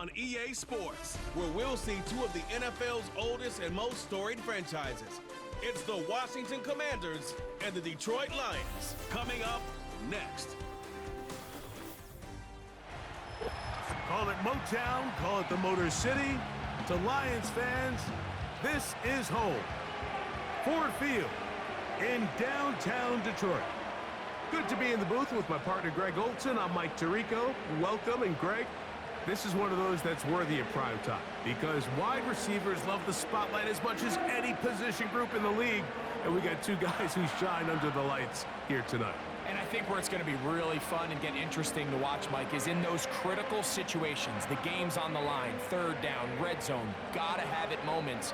on EA Sports, where we'll see two of the NFL's oldest and most storied franchises. It's the Washington Commanders and the Detroit Lions. Coming up next. Call it Motown, call it the Motor City. To Lions fans, this is home. Ford Field in downtown Detroit. Good to be in the booth with my partner Greg Olson. I'm Mike Tirico. Welcome, and Greg, this is one of those that's worthy of prime time because wide receivers love the spotlight as much as any position group in the league, and we got two guys who shine under the lights here tonight. And I think where it's going to be really fun and get interesting to watch, Mike, is in those critical situations. The game's on the line, third down, red zone, gotta have it moments.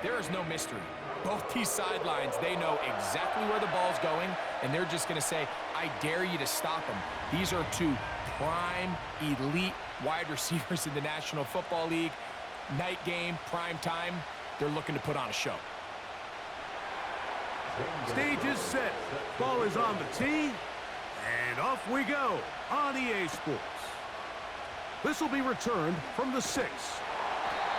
There is no mystery. Both these sidelines, they know exactly where the ball's going, and they're just going to say, I dare you to stop them. These are two prime, elite wide receivers in the National Football League. Night game, prime time, they're looking to put on a show. Stage is set. Ball is on the tee, and off we go on EA Sports. This will be returned from the 6.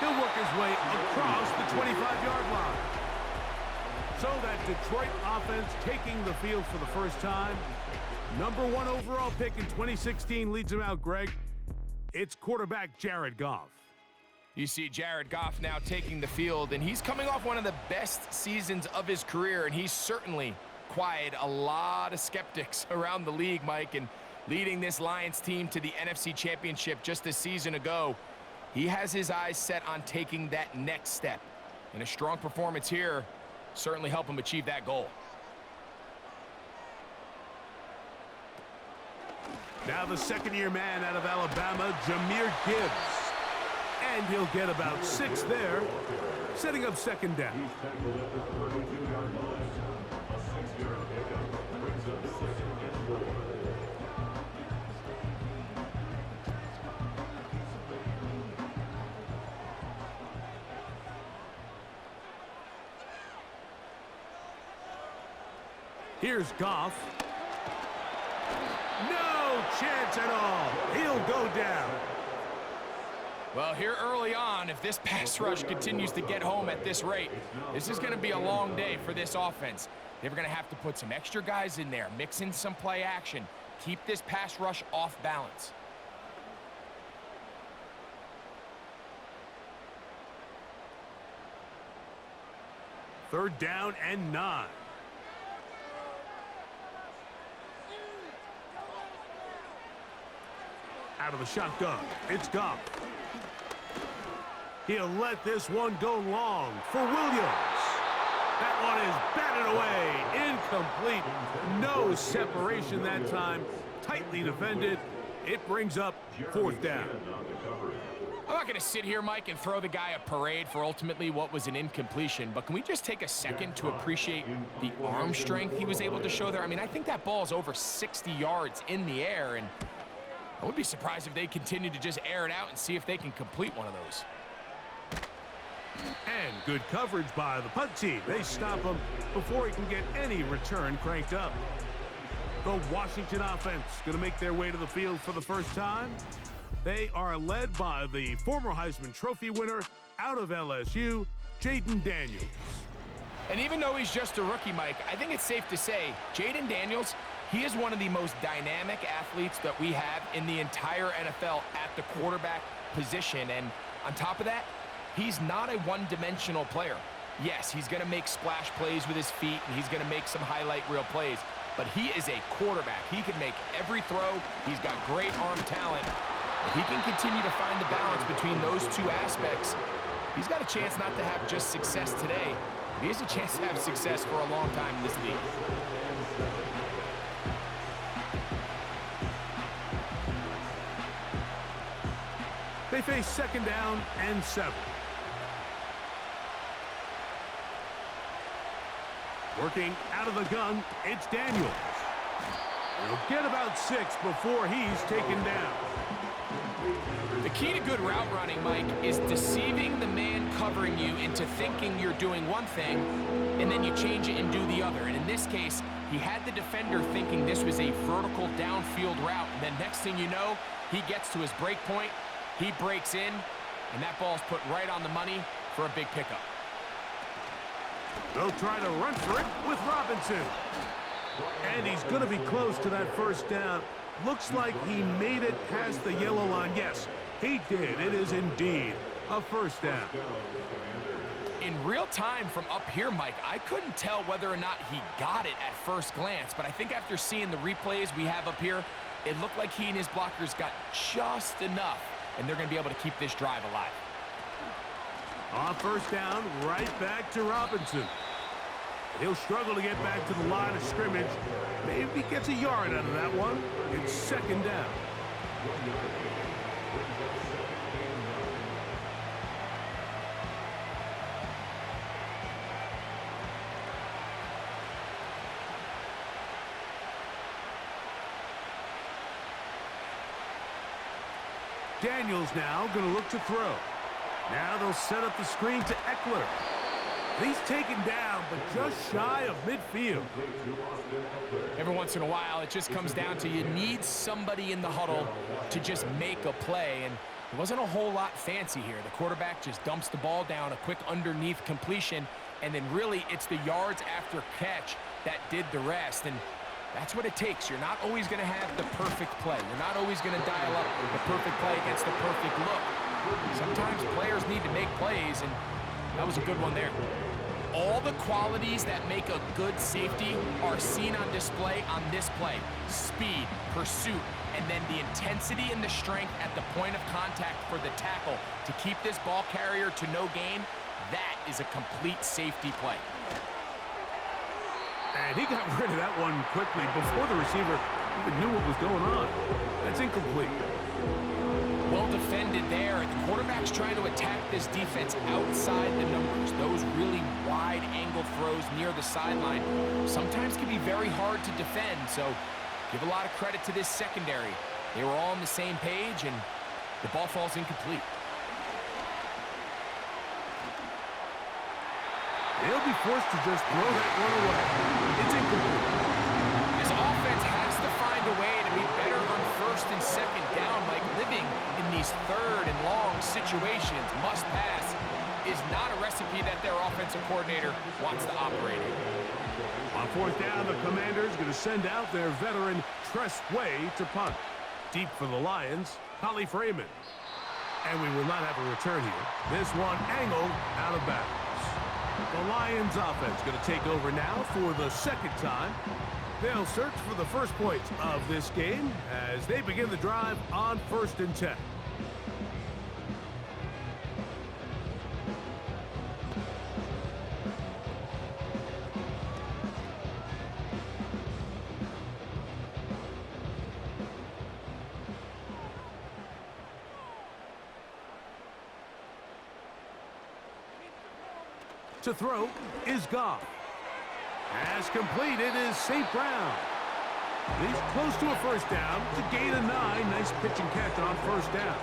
He'll work his way across the 25-yard line. So that Detroit offense taking the field for the first time. Number 1 overall pick in 2016 leads him out, Greg. It's quarterback Jared Goff. You see Jared Goff now taking the field, and he's coming off one of the best seasons of his career, and he's certainly quieted a lot of skeptics around the league, Mike, and leading this Lions team to the NFC Championship just a season ago. He has his eyes set on taking that next step, and a strong performance here certainly help him achieve that goal. Now the second-year man out of Alabama, Jahmyr Gibbs. And he'll get about 6 there, setting up second down. Here's Goff. No chance at all. He'll go down. Well, here early on, if this pass rush continues to get home at this rate, this is going to be a long day for this offense. They're going to have to put some extra guys in there, mix in some play action, keep this pass rush off balance. Third down and 9. Out of the shotgun, it's Goff. He'll let this one go long for Williams. That one is batted away, incomplete. No separation that time, tightly defended. It brings up 4th down. I'm not going to sit here, Mike, and throw the guy a parade for ultimately what was an incompletion, but can we just take a second to appreciate the arm strength he was able to show there? I mean, I think that ball is over 60 yards in the air, and I would be surprised if they continue to just air it out and see if they can complete one of those. And good coverage by the punt team. They stop him before he can get any return cranked up. The Washington offense going to make their way to the field for the first time. They are led by the former Heisman Trophy winner out of LSU, Jayden Daniels. And even though he's just a rookie, Mike, I think it's safe to say Jayden Daniels, he is one of the most dynamic athletes that we have in the entire NFL at the quarterback position. And on top of that, he's not a one-dimensional player. Yes, he's going to make splash plays with his feet, and he's going to make some highlight reel plays. But he is a quarterback. He can make every throw. He's got great arm talent. If he can continue to find the balance between those two aspects, he's got a chance not to have just success today. He has a chance to have success for a long time in this league. They face second down and 7. Working out of the gun, it's Daniels. He'll get about 6 before he's taken down. The key to good route running, Mike, is deceiving the man covering you into thinking you're doing one thing, and then you change it and do the other. And in this case, he had the defender thinking this was a vertical downfield route, and then next thing you know, he gets to his break point, He breaks in, and that ball's put right on the money for a big pickup. They'll try to run for it with Robinson. And he's going to be close to that first down. Looks like he made it past the yellow line. Yes, he did. It is indeed a first down. In real time from up here, Mike, I couldn't tell whether or not he got it at first glance, but I think after seeing the replays we have up here, it looked like he and his blockers got just enough, and they're going to be able to keep this drive alive. On first down, right back to Robinson. He'll struggle to get back to the line of scrimmage. Maybe gets a yard out of that one. It's second down. Daniels now going to look to throw. Now they'll set up the screen to Eckler. He's taken down, but just shy of midfield. Every once in a while, it just comes down to you need somebody in the huddle to just make a play, and it wasn't a whole lot fancy here. The quarterback just dumps the ball down, a quick underneath completion, and then really it's the yards after catch that did the rest, and that's what it takes. You're not always going to have the perfect play. You're not always going to dial up the perfect play against the perfect look. Sometimes players need to make plays, and that was a good one there. All the qualities that make a good safety are seen on display on this play. Speed, pursuit, and then the intensity and the strength at the point of contact for the tackle to keep this ball carrier to no gain. That is a complete safety play. And he got rid of that one quickly before the receiver even knew what was going on. That's incomplete. Well defended there. The quarterback's trying to attack this defense outside the numbers. Those really wide angle throws near the sideline sometimes can be very hard to defend. So give a lot of credit to this secondary. They were all on the same page, and the ball falls incomplete. They'll be forced to just throw that one away. It's incomplete. This offense has to find a way to be better on first and second down, like living in these third and long situations. Must pass is not a recipe that their offensive coordinator wants to operate in. On fourth down, the Commanders going to send out their veteran Tress Way to punt. Deep for the Lions, Holly Freeman. And we will not have a return here. This one angled out of bounds. The Lions offense going to take over now for the second time. They'll search for the first points of this game as they begin the drive on 1st and 10. To throw is Goff. As completed is St. Brown. He's close to a first down to gain a 9. Nice pitch and catch on first down.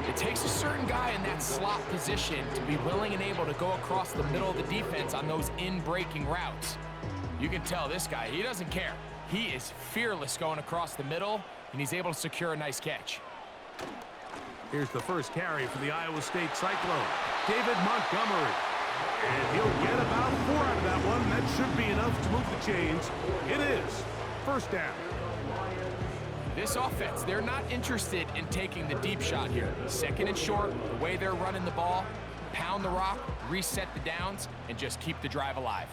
It takes a certain guy in that slot position to be willing and able to go across the middle of the defense on those in-breaking routes. You can tell this guy, he doesn't care. He is fearless going across the middle, and he's able to secure a nice catch. Here's the first carry for the Iowa State Cyclone, David Montgomery. And he'll get about 4 out of that one. That should be enough to move the chains. It is first down. This offense, they're not interested in taking the deep shot here. Second and short, the way they're running the ball, pound the rock, reset the downs, and just keep the drive alive.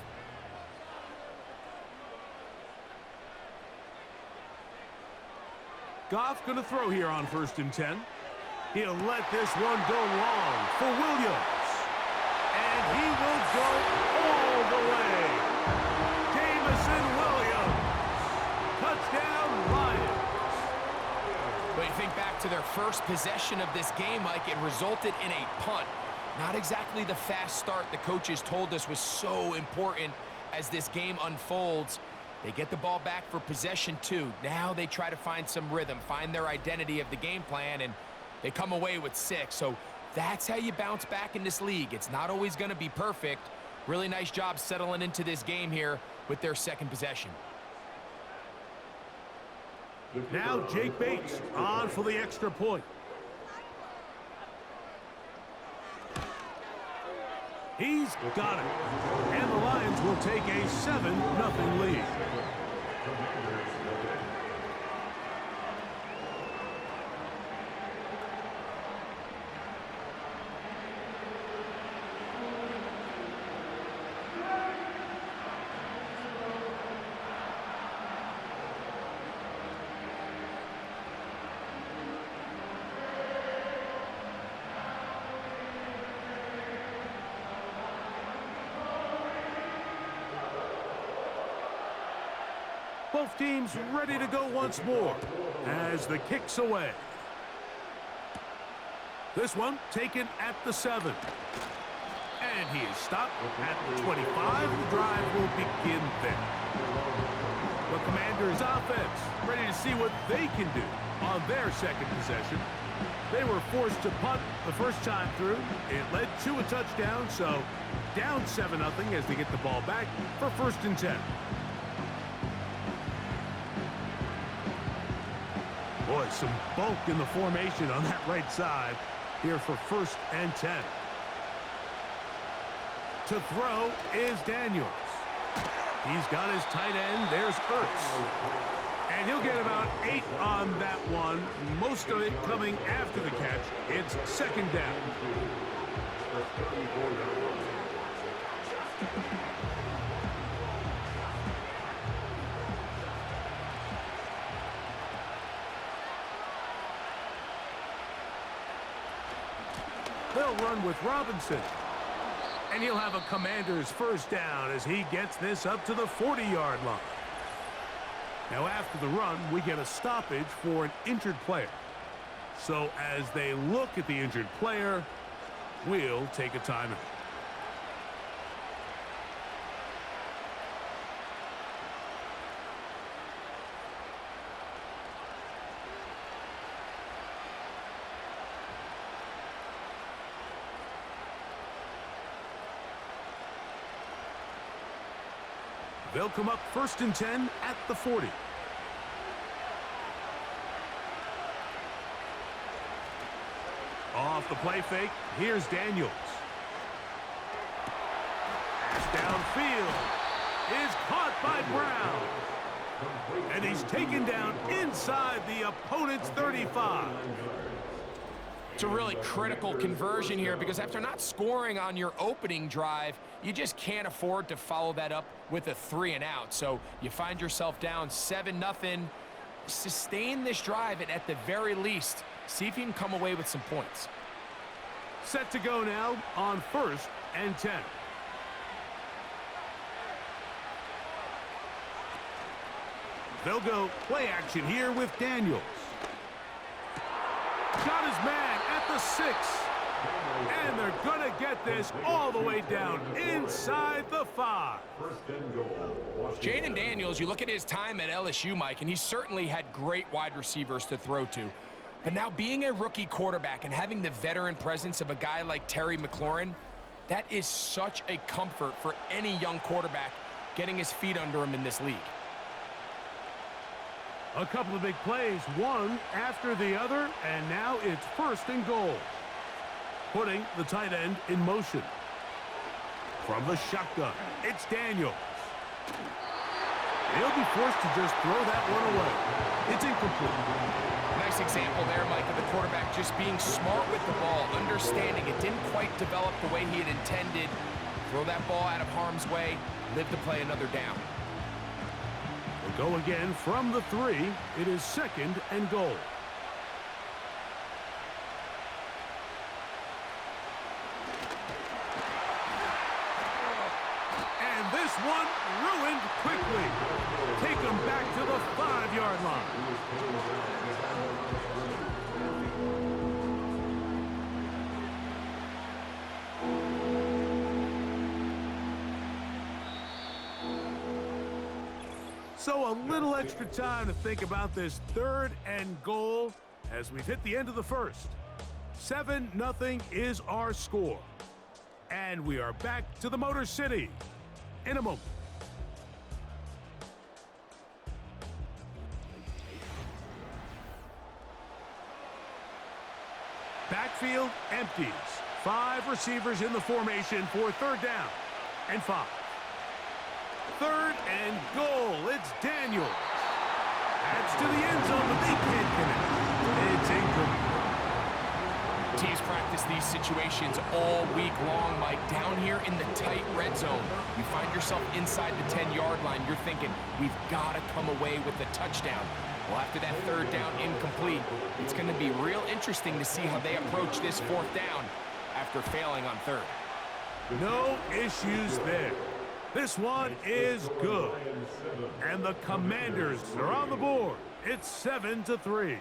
Goff going to throw here on 1st and 10. He'll let this one go long for Williams. And he will go all the way. Jamison Williams. Touchdown, Lions. But you think back to their first possession of this game, like it resulted in a punt. Not exactly the fast start the coaches told us was so important as this game unfolds. They get the ball back for possession 2. Now they try to find some rhythm, find their identity of the game plan, and they come away with 6. So that's how you bounce back in this league. It's not always going to be perfect. Really nice job settling into this game here with their second possession. Now Jake Bates on for the extra point. He's got it. And the Lions will take a 7-0 lead. Both teams ready to go once more as the kick's away. This one taken at the 7. And he is stopped at the 25. The drive will begin there. The Commanders' offense ready to see what they can do on their second possession. They were forced to punt the first time through. It led to a touchdown, so down 7-0 as they get the ball back for 1st and 10. Boy, some bulk in the formation on that right side here for 1st and 10. To throw is Daniels. He's got his tight end. There's Ertz. And he'll get about 8 on that one. Most of it coming after the catch. It's 2nd down. They'll run with Robinson. And he'll have a Commander's 1st down as he gets this up to the 40-yard line. Now after the run, we get a stoppage for an injured player. So as they look at the injured player, we'll take a timeout. They'll come up 1st and 10 at the 40. Off the play fake, here's Daniels. Pass downfield is caught by Brown. And he's taken down inside the opponent's 35. It's a really critical conversion here because after not scoring on your opening drive, you just can't afford to follow that up with a 3 and out. So you find yourself down 7-0. Sustain this drive and at the very least, see if you can come away with some points. Set to go now on 1st and 10. They'll go play action here with Daniels. Got his man at the 6. And they're going to get this all the way down inside the 5. Jaden Daniels, you look at his time at LSU, Mike, and he certainly had great wide receivers to throw to. But now being a rookie quarterback and having the veteran presence of a guy like Terry McLaurin, that is such a comfort for any young quarterback getting his feet under him in this league. A couple of big plays, one after the other, and now it's 1st and goal. Putting the tight end in motion. From the shotgun, it's Daniels. He'll be forced to just throw that one away. It's incomplete. Nice example there, Mike, of the quarterback just being smart with the ball, understanding it didn't quite develop the way he had intended. Throw that ball out of harm's way, live to play another down. We'll go again from the 3. It is 2nd and goal. And this one ruined quickly. Take them back to the 5-yard line. So a little extra time to think about this 3rd and goal as we've hit the end of the 1st. 7-0 is our score. And we are back to the Motor City in a moment. Backfield empties. 5 receivers in the formation for third down and 5. Third and goal. It's Daniels. That's to the end zone, but they can't connect. It's incomplete. Teams practice these situations all week long, Mike. Down here in the tight red zone, you find yourself inside the 10-yard line. You're thinking, we've got to come away with a touchdown. Well, after that third down incomplete, it's going to be real interesting to see how they approach this fourth down after failing on third. No issues there. This one is good. And the Commanders are on the board. It's 7-3.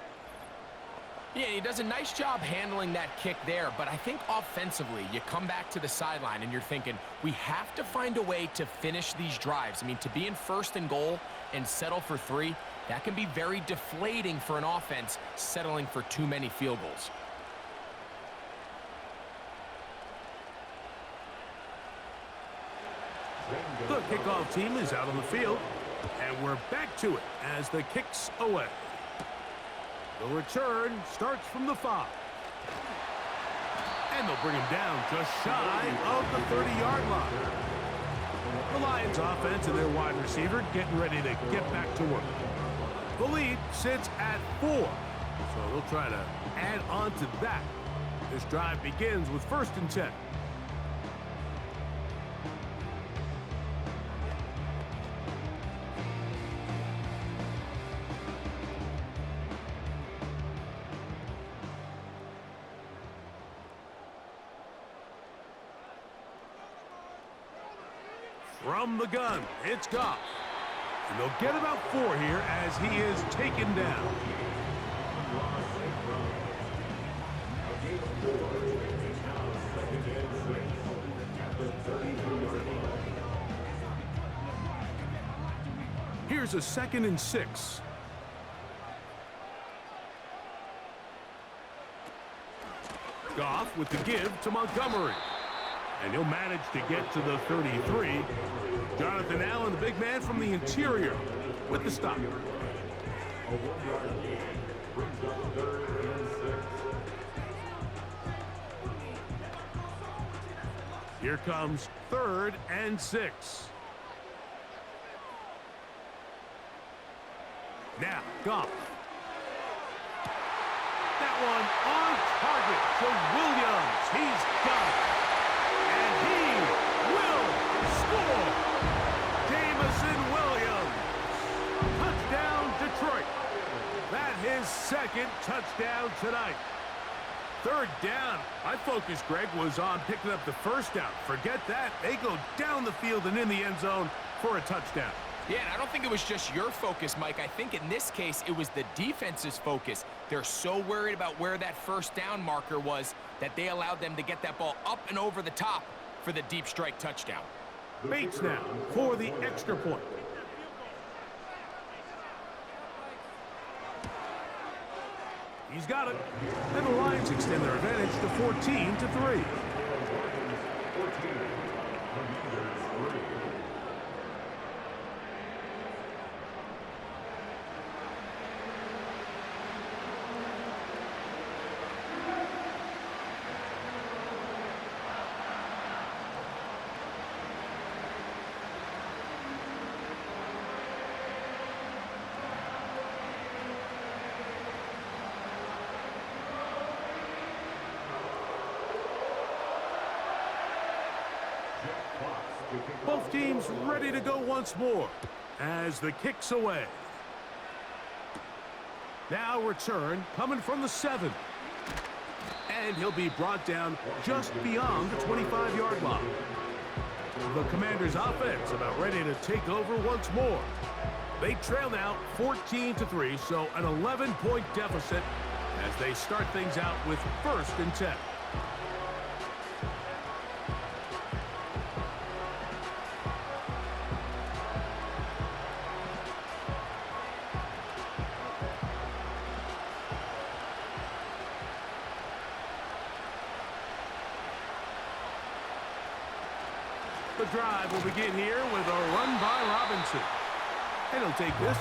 Yeah, he does a nice job handling that kick there, but I think offensively, you come back to the sideline and you're thinking, we have to find a way to finish these drives. I mean, to be in first and goal and settle for 3, that can be very deflating for an offense settling for too many field goals. The kickoff team is out on the field, and we're back to it as the kick's away. The return starts from the 5. And they'll bring him down just shy of the 30-yard line. The Lions offense and their wide receiver getting ready to get back to work. The lead sits at 4, so they'll try to add on to that. This drive begins with 1st and 10. From the gun, it's Goff. And they'll get about 4 here as he is taken down. Here's a 2nd and 6. Goff with the give to Montgomery. And he'll manage to get to the 33. Jonathan Allen, the big man from the interior, with the stop. Here comes 3rd and 6. Now, Goff. That one on target to Williams. He's got it. And he will score. Jamison Williams. Touchdown, Detroit. That's his 2nd touchdown tonight. 3rd down. My focus, Greg, was on picking up the 1st down. Forget that. They go down the field and in the end zone for a touchdown. Yeah, and I don't think it was just your focus, Mike. I think in this case, it was the defense's focus. They're so worried about where that 1st down marker was that they allowed them to get that ball up and over the top for the deep strike touchdown. Bates now for the extra point. He's got it. And the Lions extend their advantage to 14-3. Both teams ready to go once more as the kick's away. Now return coming from the 7. And he'll be brought down just beyond the 25-yard line. The Commanders' offense about ready to take over once more. They trail now 14-3, so an 11-point deficit as they start things out with 1st and 10. The drive will begin here with a run by Robinson. And he'll take this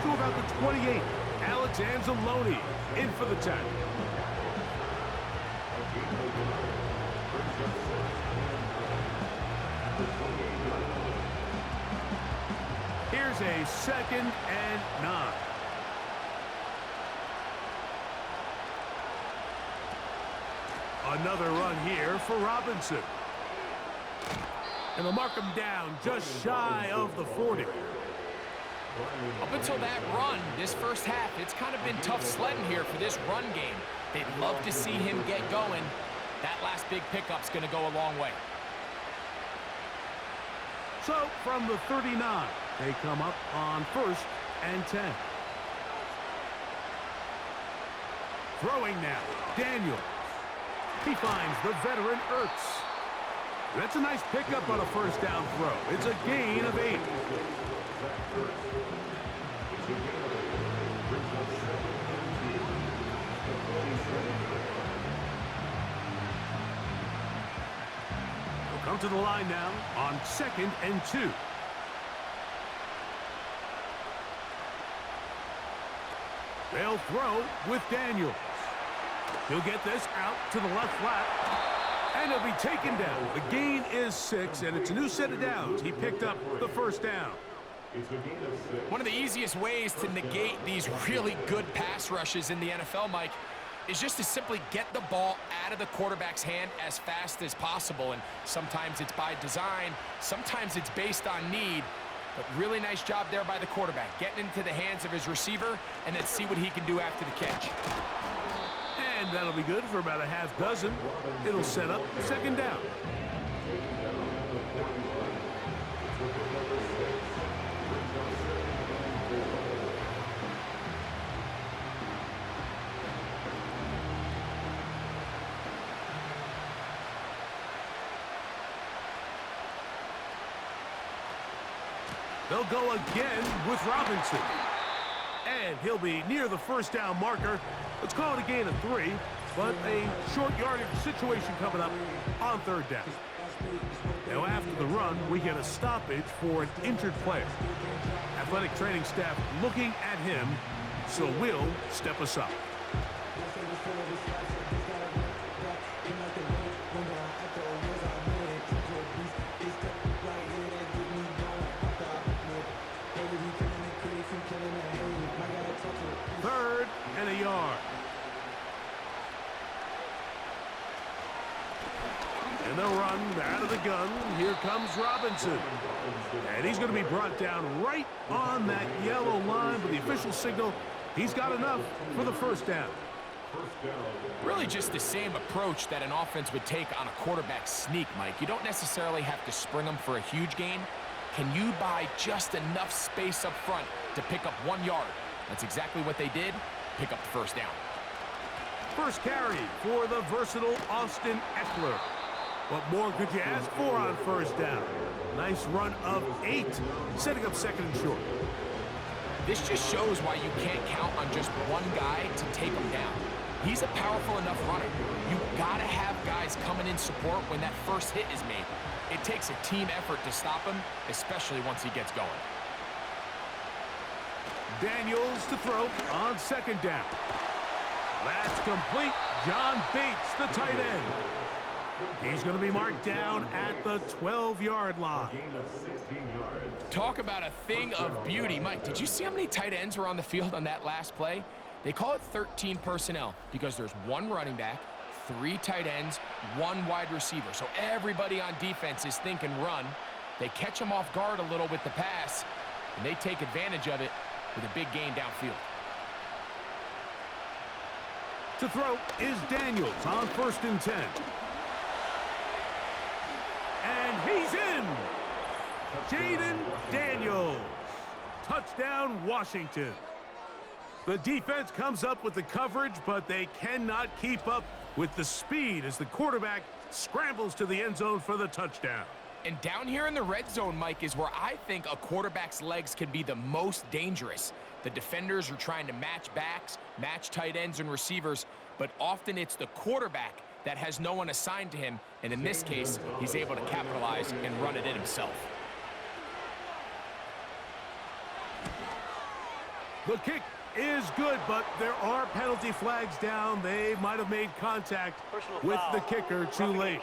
to about the 28. Alex Anzalone in for the tackle. a 2nd and 9. Another run here for Robinson. And they'll mark him down just shy of the 40. Up until that run, this first half, it's kind of been tough sledding here for this run game. They'd love to see him get going. That last big pickup's going to go a long way. So, from the 39, they come up on 1st and 10. Throwing now, Daniel. He finds the veteran Ertz. That's a nice pickup on a first down throw. It's a gain of 8. They'll come to the line now on 2nd and 2. They'll throw with Daniels. He'll get this out to the left flat. And he'll be taken down. The gain is 6, and it's a new set of downs. He picked up the first down. One of the easiest ways to negate these really good pass rushes in the NFL, Mike, is just to simply get the ball out of the quarterback's hand as fast as possible. And sometimes it's by design, sometimes it's based on need. But really nice job there by the quarterback, getting into the hands of his receiver, and then see what he can do after the catch. And that'll be good for about a half dozen. It'll set up 2nd down. They'll go again with Robinson. And he'll be near the first down marker. Let's call it a gain of 3, but a short yardage situation coming up on 3rd down. Now after the run, we get a stoppage for an injured player. Athletic training staff looking at him, so we'll step aside. Third and a yard. And they'll run out of the gun. Here comes Robinson. And he's going to be brought down right on that yellow line with the official signal. He's got enough for the first down. Really just the same approach that an offense would take on a quarterback sneak, Mike. You don't necessarily have to spring them for a huge gain. Can you buy just enough space up front to pick up 1 yard? That's exactly what they did. Pick up the first down. First carry for the versatile Austin Eckler. What more could you ask for on first down? Nice run of 8, setting up 2nd and short. This just shows why you can't count on just one guy to take him down. He's a powerful enough runner. You've got to have guys coming in support when that first hit is made. It takes a team effort to stop him, especially once he gets going. Daniels to throw on 2nd down. That's complete. John Bates, the tight end. He's going to be marked down at the 12-yard line. Talk about a thing of beauty. Mike, did you see how many tight ends were on the field on that last play? They call it 13 personnel because there's 1 running back, 3 tight ends, 1 wide receiver. So everybody on defense is thinking run. They catch them off guard a little with the pass, and they take advantage of it with a big gain downfield. To throw is Daniels on 1st and 10. And he's in. Jaden Daniels. Touchdown, Washington. The defense comes up with the coverage, but they cannot keep up with the speed as the quarterback scrambles to the end zone for the touchdown. And down here in the red zone, Mike, is where I think a quarterback's legs can be the most dangerous. The defenders are trying to match backs, match tight ends and receivers, but often it's the quarterback that has no one assigned to him, and in this case, he's able to capitalize and run it in himself. The kick is good, but there are penalty flags down. They might have made contact with the kicker too late.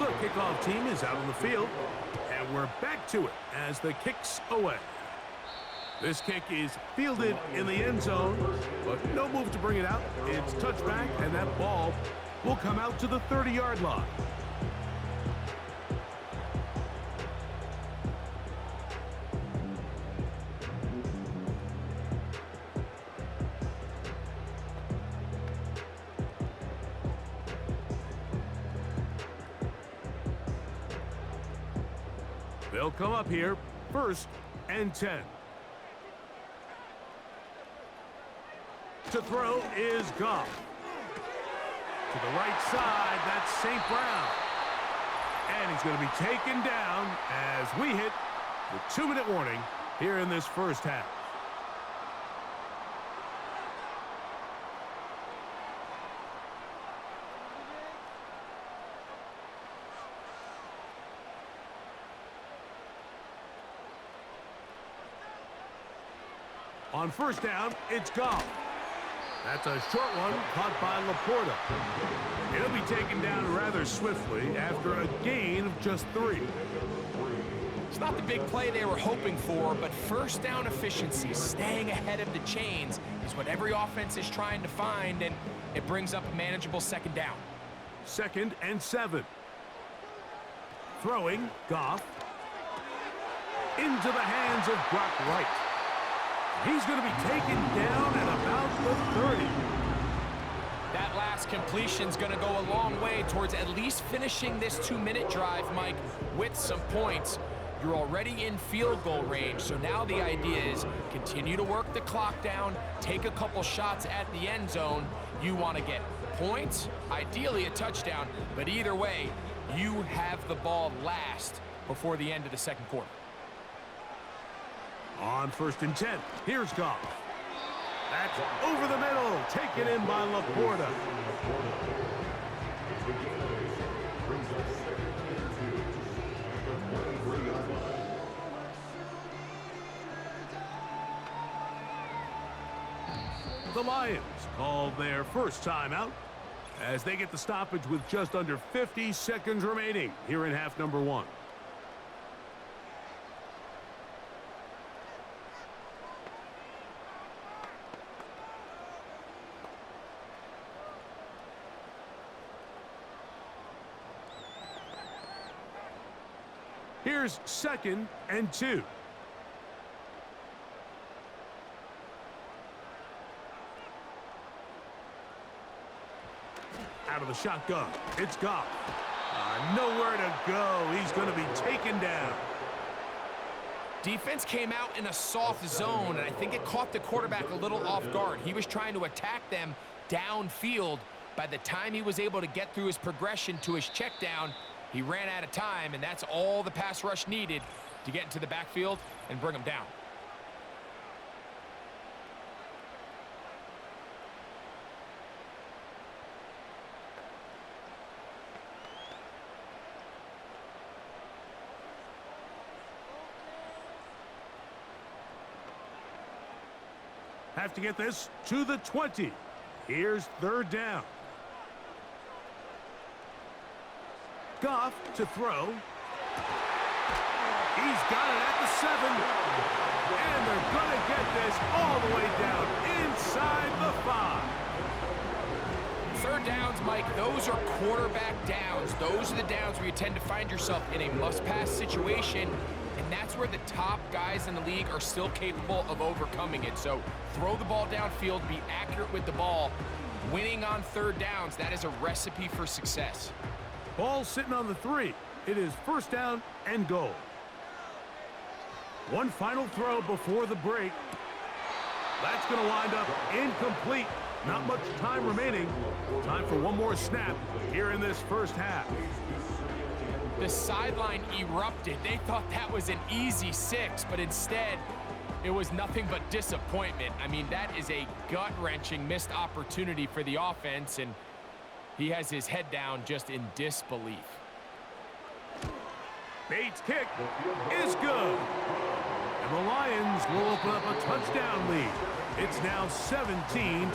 The kickoff team is out on the field, and we're back to it as the kick's away. This kick is fielded in the end zone, but no move to bring it out. It's touchback, and that ball will come out to the 30-yard line. They'll come up here, 1st and 10. To throw is Goff. To the right side, that's St. Brown. And he's going to be taken down as we hit the 2-minute warning here in this first half. On 1st down, it's Goff. That's a short one caught by Laporta. It'll be taken down rather swiftly after a gain of just 3. It's not the big play they were hoping for, but 1st down efficiency, staying ahead of the chains, is what every offense is trying to find, and it brings up a manageable 2nd down. 2nd and 7. Throwing, Goff. Into the hands of Brock Wright. He's going to be taken down at about the 30. That last completion's going to go a long way towards at least finishing this 2-minute drive, Mike, with some points. You're already in field goal range, so now the idea is continue to work the clock down, take a couple shots at the end zone. You want to get points, ideally a touchdown, but either way, you have the ball last before the end of the 2nd quarter. On 1st and 10, here's Goff. That's over the middle, taken in by Laporta. The Lions called their first timeout as they get the stoppage with just under 50 seconds remaining here in half number 1. Here's 2nd and 2. Out of the shotgun, it's Goff. Nowhere to go. He's going to be taken down. Defense came out in a soft zone, and I think it caught the quarterback a little off guard. He was trying to attack them downfield. By the time he was able to get through his progression to his check down, he ran out of time, and that's all the pass rush needed to get into the backfield and bring him down. Have to get this to the 20. Here's 3rd down. Goff to throw. He's got it at the 7. And they're going to get this all the way down inside the 5. 3rd downs, Mike, those are quarterback downs. Those are the downs where you tend to find yourself in a must-pass situation, and that's where the top guys in the league are still capable of overcoming it. So throw the ball downfield, be accurate with the ball. Winning on 3rd downs, that is a recipe for success. Ball sitting on the 3. It is 1st down and goal. One final throw before the break. That's going to wind up incomplete. Not much time remaining. Time for one more snap here in this first half. The sideline erupted. They thought that was an easy 6, but instead, it was nothing but disappointment. I mean, that is a gut-wrenching missed opportunity for the offense, and he has his head down just in disbelief. Bates' kick is good. And the Lions will open up a touchdown lead. It's now 17-10.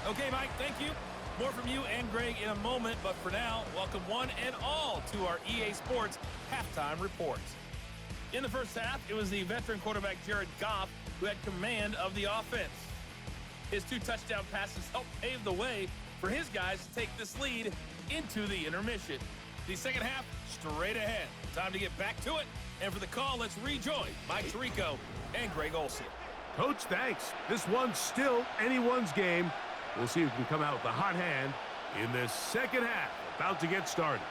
Okay, Mike, thank you. More from you and Greg in a moment, but for now, welcome one and all to our EA Sports Halftime Reports. In the first half, it was the veteran quarterback Jared Goff who had command of the offense. His 2 touchdown passes helped pave the way for his guys to take this lead into the intermission. The second half, straight ahead. Time to get back to it. And for the call, let's rejoin Mike Tirico and Greg Olsen. Coach, thanks. This one's still anyone's game. We'll see who can come out with the hot hand in this second half. About to get started.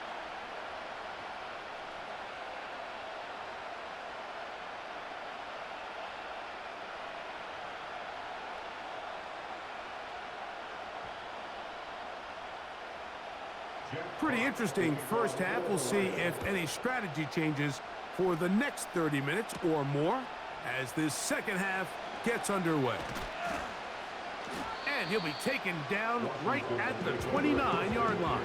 Pretty interesting first half. We'll see if any strategy changes for the next 30 minutes or more as this second half gets underway. And he'll be taken down right at the 29-yard line.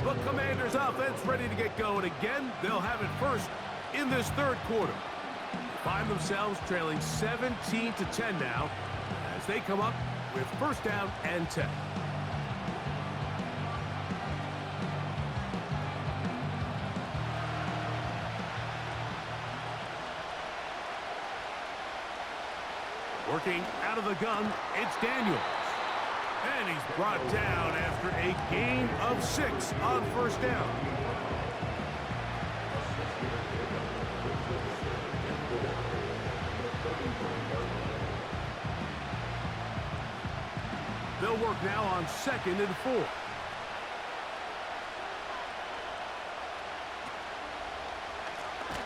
The Commanders offense ready to get going again. They'll have it first in this third quarter. Find themselves trailing 17-10 now as they come up with first down and 10. Working out of the gun, it's Daniels. And he's brought down after a gain of 6 on first down. They'll work now on 2nd and 4.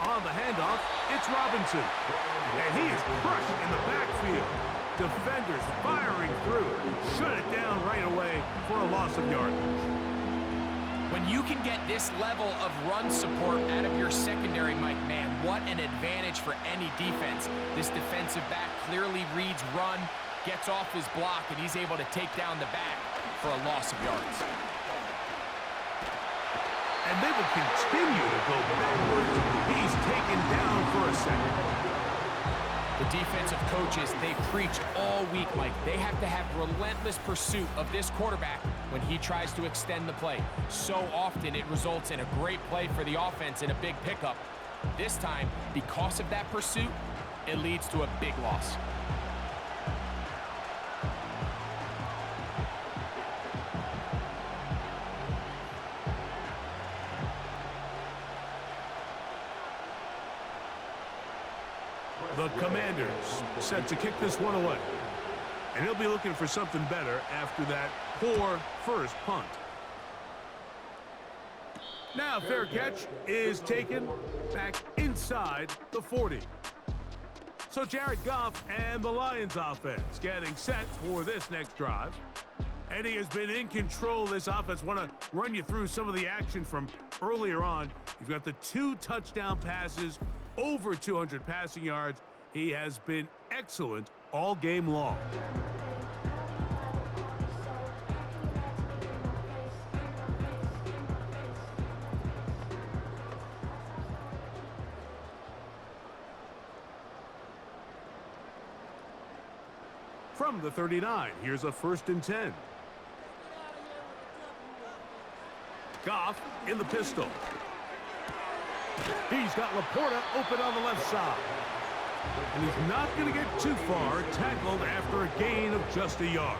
On the handoff, it's Robinson. And he is crushed in the backfield. Defenders firing through. Shut it down right away for a loss of yardage. When you can get this level of run support out of your secondary, Mike, man, what an advantage for any defense. This defensive back clearly reads run, gets off his block, and he's able to take down the back for a loss of yards. And they will continue to go backwards. He's taken down for a second. The defensive coaches, they preach all week, Mike. They have to have relentless pursuit of this quarterback when he tries to extend the play. So often it results in a great play for the offense and a big pickup. This time, because of that pursuit, it leads to a big loss. The Commanders set to kick this one away. And he'll be looking for something better after that poor first punt. Now fair catch is taken back inside the 40. So Jared Goff and the Lions offense getting set for this next drive. And he has been in control of this offense. Want to run you through some of the action from earlier on. You've got the 2 touchdown passes, over 200 passing yards. He has been excellent all game long. From the 39, here's a 1st and 10. Goff in the pistol. He's got Laporta open on the left side. And he's not going to get too far, tackled after a gain of just a yard.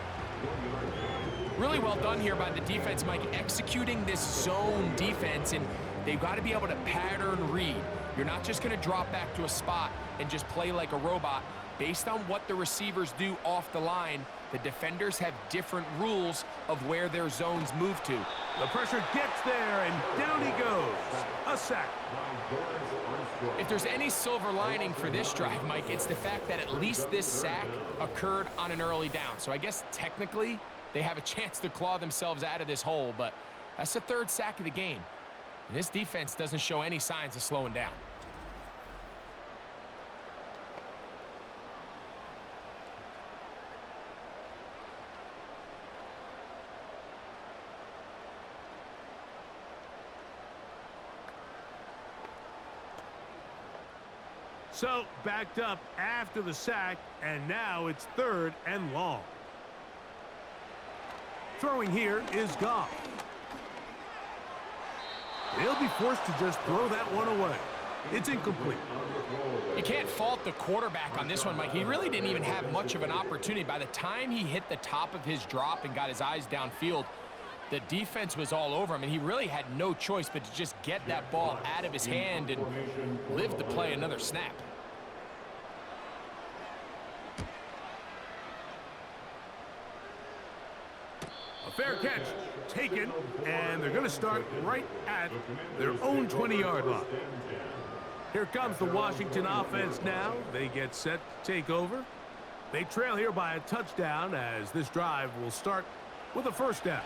Really well done here by the defense, Mike, executing this zone defense, and they've got to be able to pattern read. You're not just going to drop back to a spot and just play like a robot. Based on what the receivers do off the line, the defenders have different rules of where their zones move to. The pressure gets there, and down he goes. A sack. If there's any silver lining for this drive, Mike, it's the fact that at least this sack occurred on an early down. So I guess technically they have a chance to claw themselves out of this hole, but that's the 3rd sack of the game. And this defense doesn't show any signs of slowing down. So backed up after the sack, and now it's 3rd and long. Throwing here is Goff. He'll be forced to just throw that one away. It's incomplete. You can't fault the quarterback on this one, Mike. He really didn't even have much of an opportunity. By the time he hit the top of his drop and got his eyes downfield, the defense was all over him, and he really had no choice but to just get that ball out of his hand and live to play another snap. A fair catch taken, and they're going to start right at their own 20-yard line. Here comes the Washington offense now. They get set to take over. They trail here by a touchdown as this drive will start with a first down.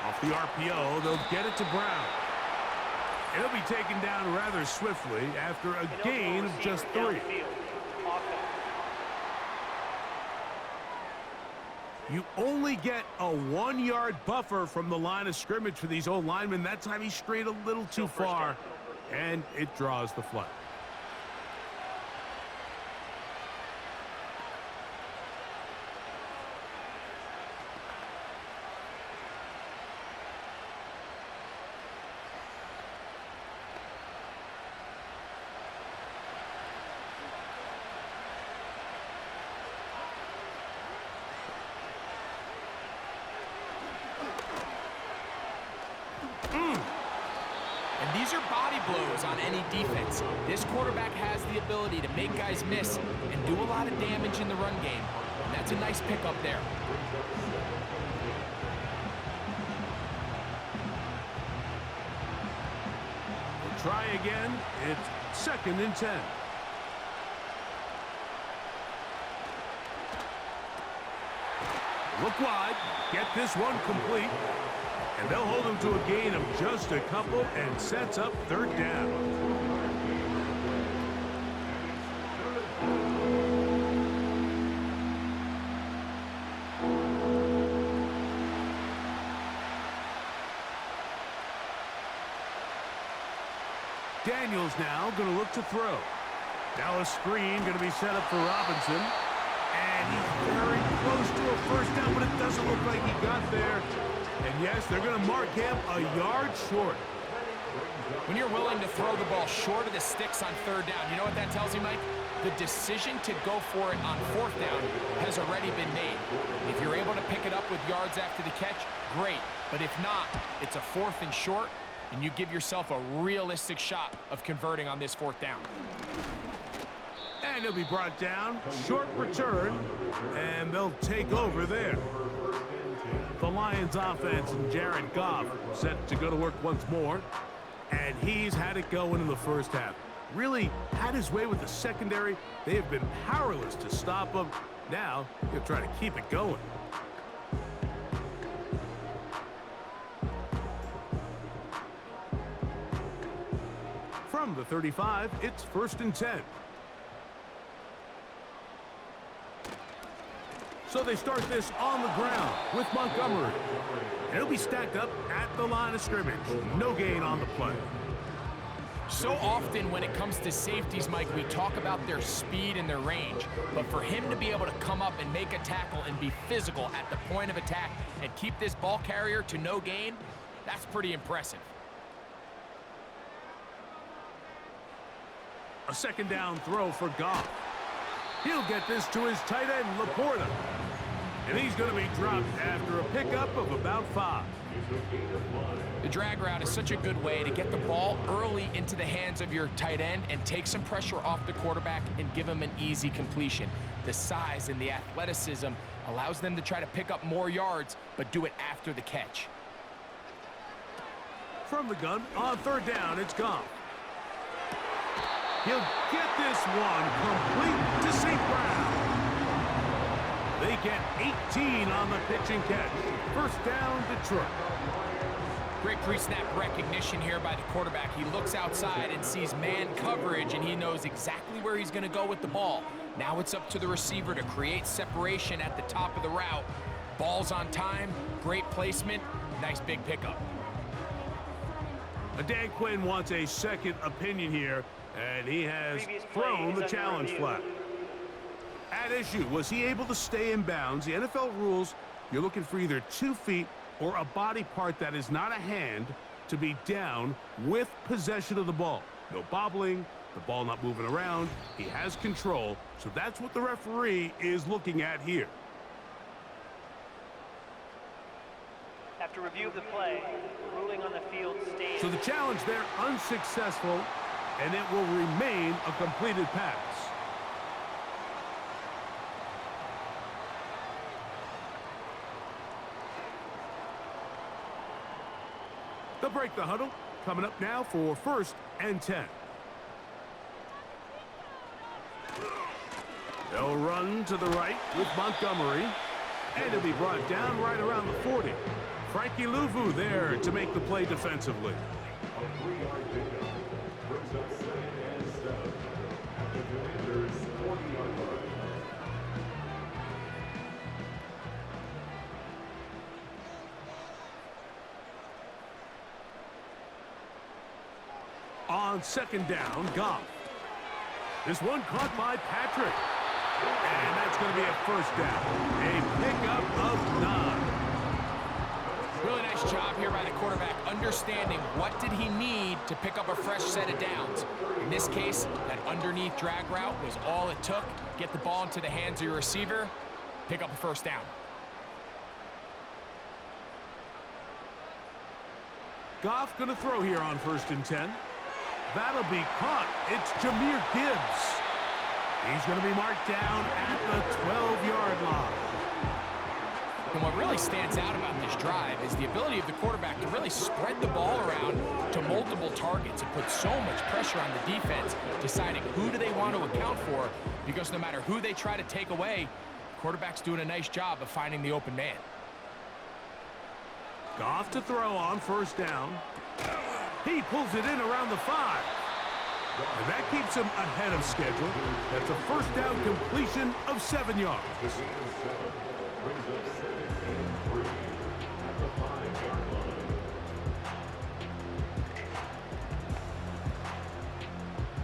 Off the RPO, they'll get it to Brown. It'll be taken down rather swiftly after a gain of just 3. You only get a 1-yard buffer from the line of scrimmage for these old linemen. That time he strayed a little too far, and it draws the flag. And these are body blows on any defense. This quarterback has the ability to make guys miss and do a lot of damage in the run game. And that's a nice pickup there. We'll try again. It's 2nd and 10. Look wide. Get this one complete. And they'll hold him to a gain of just a couple and sets up 3rd down. Daniels now going to look to throw. Now a screen going to be set up for Robinson. And he's very close to a first down, but it doesn't look like he got there. And yes, they're going to mark him a yard short. When you're willing to throw the ball short of the sticks on 3rd down, you know what that tells you, Mike? The decision to go for it on 4th down has already been made. If you're able to pick it up with yards after the catch, great. But if not, it's a 4th and short, and you give yourself a realistic shot of converting on this 4th down. And he'll be brought down. Short return, and they'll take over there. The Lions offense and Jared Goff set to go to work once more. And he's had it going in the first half. Really had his way with the secondary. They have been powerless to stop him. Now he'll try to keep it going. From the 35, it's 1st and 10. So they start this on the ground with Montgomery. And he'll be stacked up at the line of scrimmage. No gain on the play. So often when it comes to safeties, Mike, we talk about their speed and their range. But for him to be able to come up and make a tackle and be physical at the point of attack and keep this ball carrier to no gain, that's pretty impressive. A 2nd down throw for Goff. He'll get this to his tight end, Laporta. And he's going to be dropped after a pickup of about 5. The drag route is such a good way to get the ball early into the hands of your tight end and take some pressure off the quarterback and give him an easy completion. The size and the athleticism allows them to try to pick up more yards, but do it after the catch. From the gun, on 3rd down, it's Goff. He'll get this one complete to St. Brown. They get 18 on the pitch and catch. 1st down, Detroit. Great pre-snap recognition here by the quarterback. He looks outside and sees man coverage, and he knows exactly where he's going to go with the ball. Now it's up to the receiver to create separation at the top of the route. Ball's on time, great placement, nice big pickup. Dan Quinn wants a second opinion here, and he has thrown the challenge flag. At issue, was he able to stay in bounds? The NFL rules, you're looking for either 2 feet or a body part that is not a hand to be down with possession of the ball. No bobbling, the ball not moving around. He has control, so that's what the referee is looking at here. After review of the play, the ruling on the field stands. So the challenge there unsuccessful, and it will remain a completed pass. They'll break the huddle. Coming up now for 1st and 10. They'll run to the right with Montgomery, and it'll be brought down right around the 40. Frankie Louvu there to make the play defensively. On 2nd down, Goff. This one caught by Patrick. And that's going to be a 1st down. A pickup of 9. Really nice job here by the quarterback, understanding what did he need to pick up a fresh set of downs. In this case, that underneath drag route was all it took. Get the ball into the hands of your receiver, pick up a 1st down. Goff going to throw here on 1st and 10. That'll be caught. It's Jahmyr Gibbs. He's going to be marked down at the 12-yard line. And what really stands out about this drive is the ability of the quarterback to really spread the ball around to multiple targets and put so much pressure on the defense, deciding who do they want to account for, because no matter who they try to take away, the quarterback's doing a nice job of finding the open man. Goff to throw on 1st down. He pulls it in around the 5. And that keeps him ahead of schedule. That's a 1st down completion of 7 yards.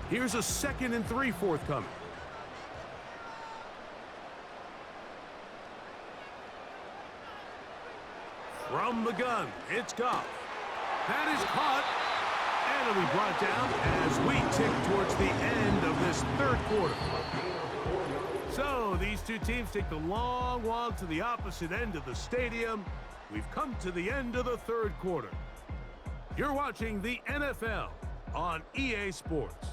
Here's a 2nd and 3 forthcoming. From the gun, it's Goff. That is caught, and it'll be brought down as we tick towards the end of this 3rd quarter. So these two teams take the long walk to the opposite end of the stadium. We've come to the end of the 3rd quarter. You're watching the NFL on EA Sports.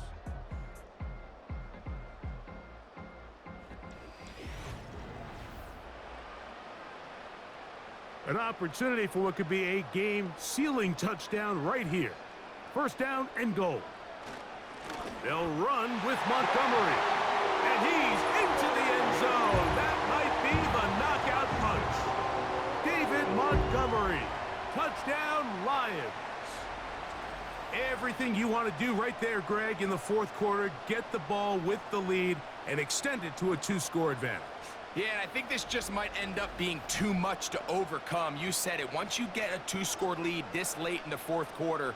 An opportunity for what could be a game-sealing touchdown right here. 1st down and goal. They'll run with Montgomery. And he's into the end zone. That might be the knockout punch. David Montgomery. Touchdown, Lions. Everything you want to do right there, Greg, in the 4th quarter. Get the ball with the lead and extend it to a 2-score advantage. Yeah, and I think this just might end up being too much to overcome. You said it. Once you get a 2-score lead this late in the 4th quarter,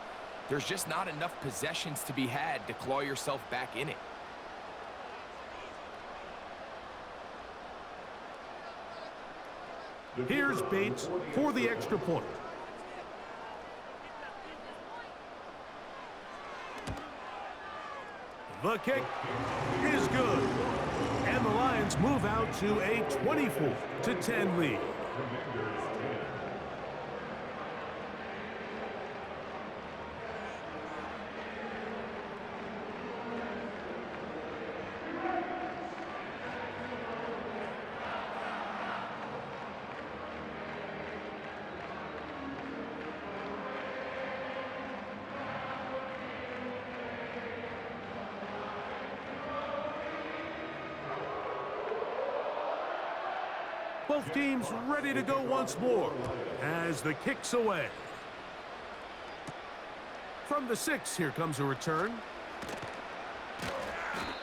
there's just not enough possessions to be had to claw yourself back in it. Here's Bates for the extra point. The kick is good. And the Lions move out to a 24-10 lead. Both teams ready to go once more as the kick's away. From the 6, here comes a return.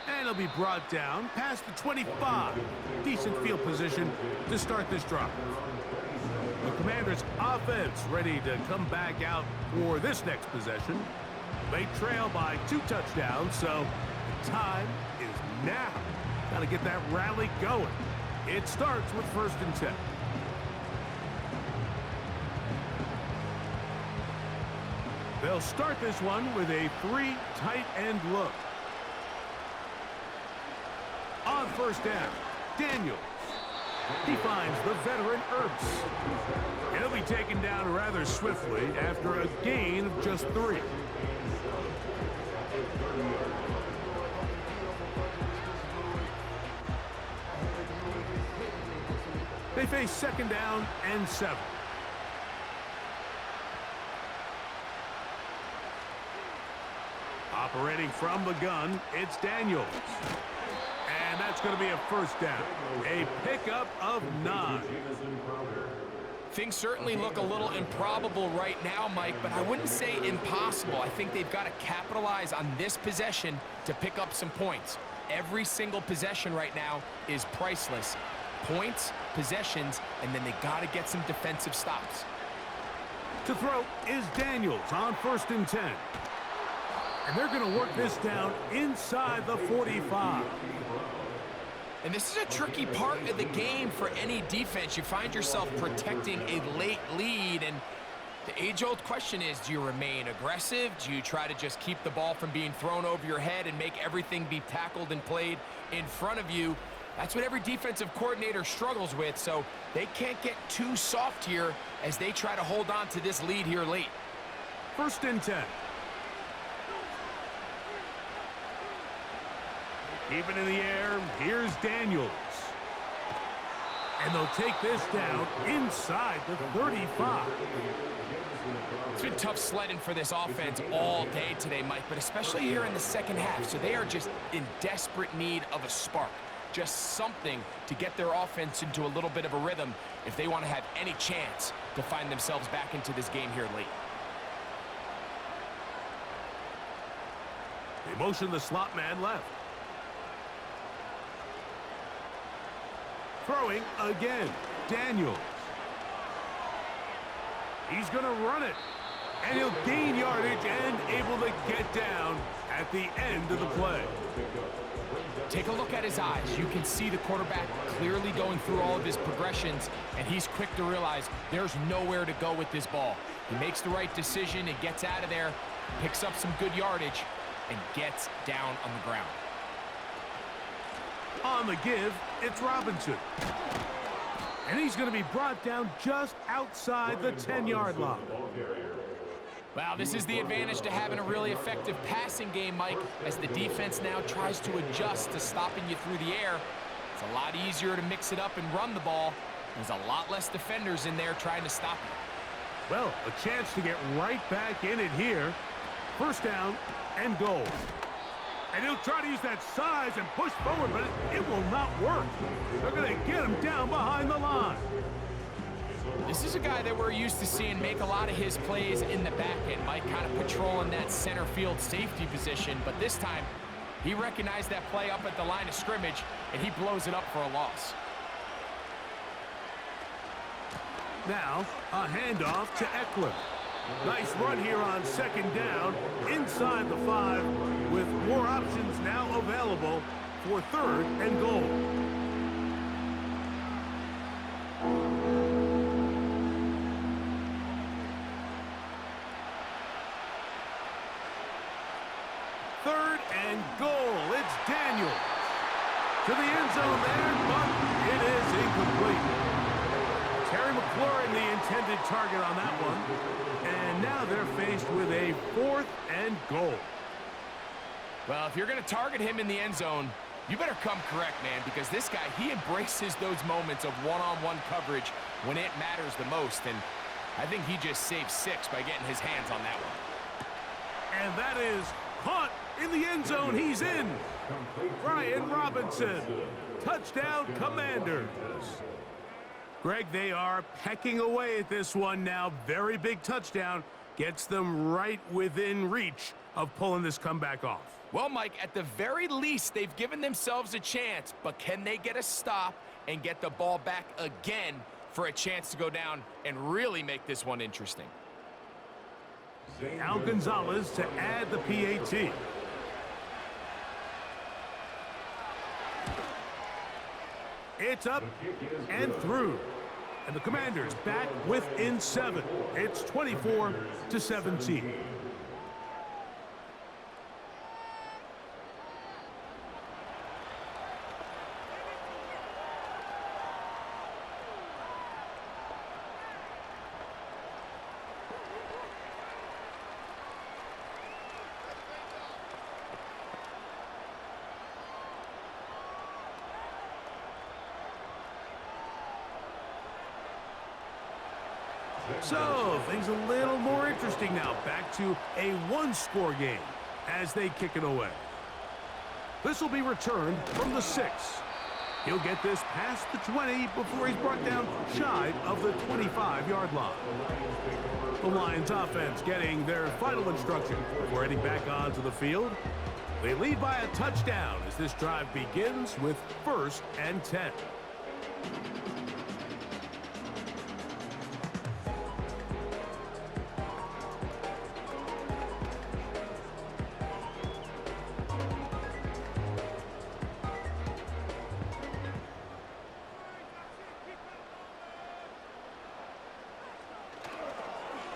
And he'll be brought down past the 25. Decent field position to start this drive. The Commanders' offense ready to come back out for this next possession. They trail by 2 touchdowns, so the time is now. Got to get that rally going. It starts with 1st and 10. They'll start this one with a 3 tight end look. On 1st down, Daniels. He finds the veteran Ertz. He'll be taken down rather swiftly after a gain of just 3. They face 2nd down and 7. Operating from the gun, it's Daniels. And that's going to be a 1st down. A pickup of 9. Things certainly look a little improbable right now, Mike, but I wouldn't say impossible. I think they've got to capitalize on this possession to pick up some points. Every single possession right now is priceless. Points, possessions, and then they got to get some defensive stops. To throw is Daniels on 1st and 10. And they're going to work this down inside the 45. And this is a tricky part of the game for any defense. You find yourself protecting a late lead, and the age-old question is, do you remain aggressive? Do you try to just keep the ball from being thrown over your head and make everything be tackled and played in front of you? That's what every defensive coordinator struggles with, so they can't get too soft here as they try to hold on to this lead here late. 1st and 10. Keep it in the air. Here's Daniels. And they'll take this down inside the 35. It's been tough sledding for this offense all day today, Mike, but especially here in the 2nd half. So they are just in desperate need of a spark. Just something to get their offense into a little bit of a rhythm if they want to have any chance to find themselves back into this game here late. They motion the slot man left. Throwing again, Daniels. He's going to run it. And he'll gain yardage and able to get down at the end of the play. Take a look at his eyes. You can see the quarterback clearly going through all of his progressions, and he's quick to realize there's nowhere to go with this ball. He makes the right decision and gets out of there, picks up some good yardage, and gets down on the ground. On the give, it's Robinson. And he's going to be brought down just outside the 10-yard line. Wow, this is the advantage to having a really effective passing game, Mike, as the defense now tries to adjust to stopping you through the air. It's a lot easier to mix it up and run the ball. There's a lot less defenders in there trying to stop you. Well, a chance to get right back in it here. 1st down and goal. And he'll try to use that size and push forward, but it will not work. They're going to get him down behind the line. This is a guy that we're used to seeing make a lot of his plays in the back end, Mike, kind of patrolling that center field safety position. But this time, he recognized that play up at the line of scrimmage, and he blows it up for a loss. Now, a handoff to Eckler. Nice run here on 2nd down, inside the 5, with more options now available for 3rd and goal. Third and goal. It's Daniels. To the end zone there, but it is incomplete. Terry McLaurin, the intended target on that one. And now they're faced with a 4th and goal. Well, if you're going to target him in the end zone, you better come correct, man, because this guy, he embraces those moments of one-on-one coverage when it matters the most. And I think he just saved 6 by getting his hands on that one. And that is caught in the end zone. He's in. Brian Robinson. Touchdown, Commanders. Greg, they are pecking away at this one now. Very big touchdown Gets them right within reach of pulling this comeback off. Well, Mike, at the very least, they've given themselves a chance, but can they get a stop and get the ball back again for a chance to go down and really make this one interesting? Now Gonzalez to add the PAT. It's up and through. And the Commanders back within 7. It's 24-17. So, things a little more interesting now. Back to a one-score game as they kick it away. This will be returned from the 6. He'll get this past the 20 before he's brought down shy of the 25-yard line. The Lions offense getting their final instruction before heading back onto the field. They lead by a touchdown as this drive begins with 1st and 10.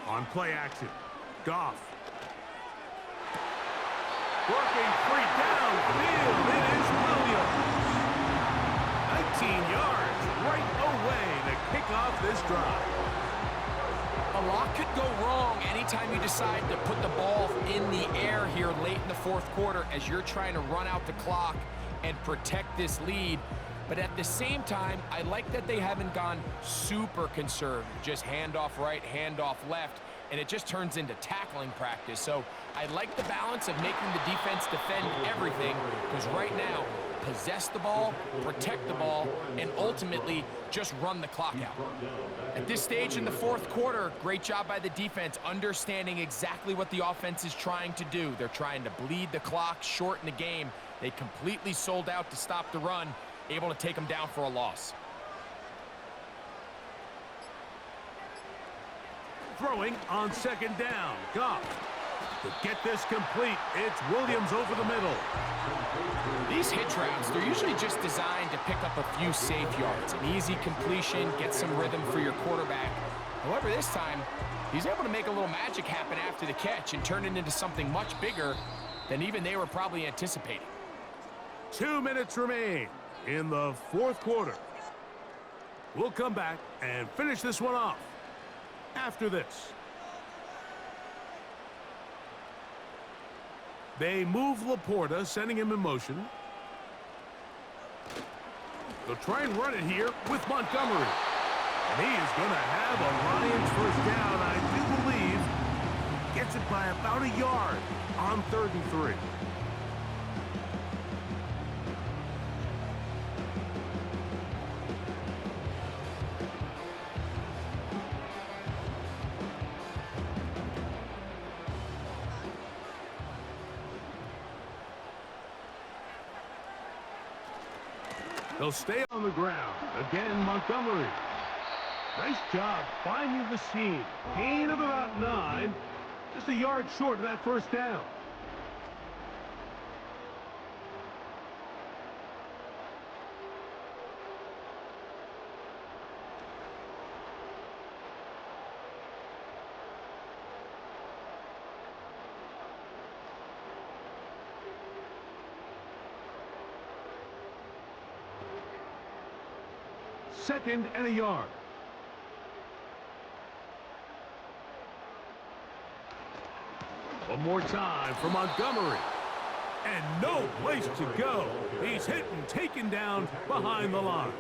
On play action, Goff. Working free downfield, it is Williams. 19 yards right away to kick off this drive. A lot could go wrong anytime you decide to put the ball in the air here late in the 4th quarter as you're trying to run out the clock and protect this lead. But at the same time, I like that they haven't gone super conservative, just handoff right, handoff left, and it just turns into tackling practice. So I like the balance of making the defense defend everything, because right now, possess the ball, protect the ball, and ultimately just run the clock out. At this stage in the 4th quarter, great job by the defense, understanding exactly what the offense is trying to do. They're trying to bleed the clock, shorten the game. They completely sold out to stop the run, able to take them down for a loss. Throwing on 2nd down, Goff. To get this complete, it's Williams over the middle. These hitch routes, they're usually just designed to pick up a few safe yards. An easy completion, get some rhythm for your quarterback. However, this time, he's able to make a little magic happen after the catch and turn it into something much bigger than even they were probably anticipating. 2 minutes remain in the 4th quarter. We'll come back and finish this one off after this. They move Laporta, sending him in motion. They'll try and run it here with Montgomery. And he is going to have a Lions 1st down, I do believe. Gets it by about a yard on 3rd and 3. They'll stay on the ground. Again, Montgomery. Nice job finding the seam. Gain of about 9. Just a yard short of that 1st down. Second and a yard. One more time for Montgomery. And no place to go. He's hit and taken down behind the line.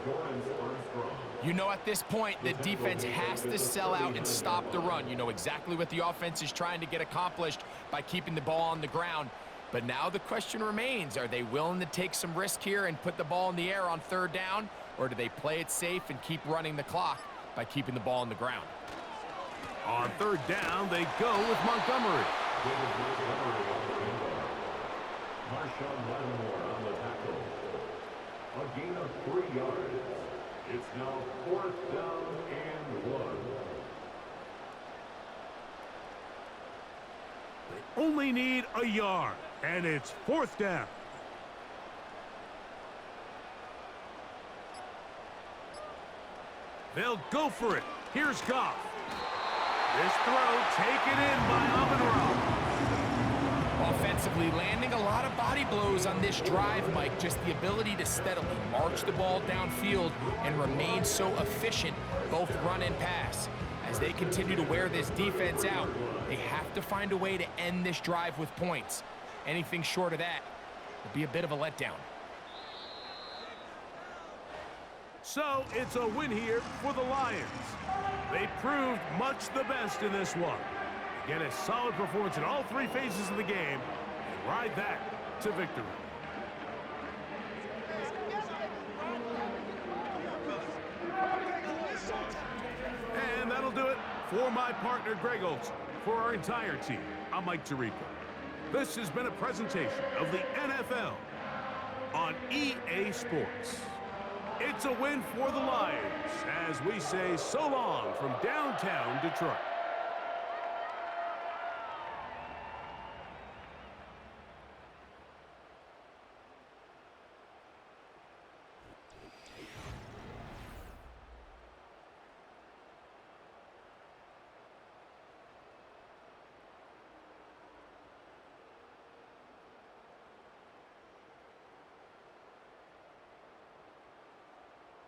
You know, at this point, the defense has to sell out and stop the run. You know exactly what the offense is trying to get accomplished by keeping the ball on the ground. But now the question remains, are they willing to take some risk here and put the ball in the air on 3rd down? Or do they play it safe and keep running the clock by keeping the ball on the ground? On third down, they go with Montgomery. Marshawn Lattimore on the tackle. A gain of 3 yards. It's now 4th down and 1. They only need a yard, and it's 4th down. They'll go for it. Here's Goff. This throw taken in by Amon-Ra. Offensively, landing a lot of body blows on this drive, Mike. Just the ability to steadily march the ball downfield and remain so efficient, both run and pass. As they continue to wear this defense out, they have to find a way to end this drive with points. Anything short of that would be a bit of a letdown. So it's a win here for the Lions. They proved much the best in this one. Get a solid performance in all 3 phases of the game and ride that to victory. And that'll do it for my partner, Greg Olson. For our entire team, I'm Mike Tirico. This has been a presentation of the NFL on EA Sports. It's a win for the Lions as we say so long from downtown Detroit.